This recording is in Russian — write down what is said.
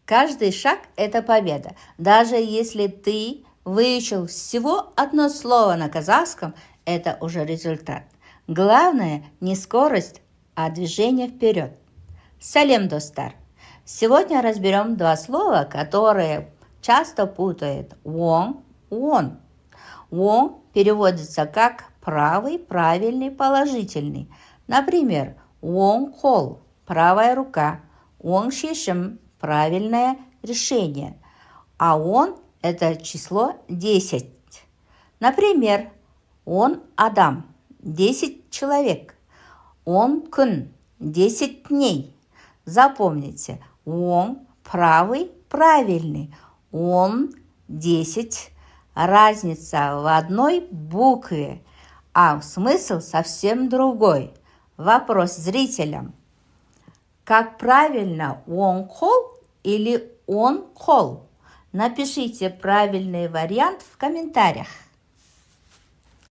Каждый шаг – это победа. Даже если ты выучил всего одно слово на казахском, это уже результат. Главное не скорость, а движение вперед. Салем, достар! Сегодня разберем два слова, которые часто путают. Оң, он. Оң переводится как правый, правильный, положительный. Например, оң қол – правая рука, оң шешім – правильное решение. А он – это число 10. Например, он адам – 10 человек. Он күн – 10 дней. Запомните, оң – правый, правильный. Он – 10. Разница в одной букве, а смысл совсем другой. Вопрос зрителям. Как правильно, оң қол или он қол? Напишите правильный вариант в комментариях.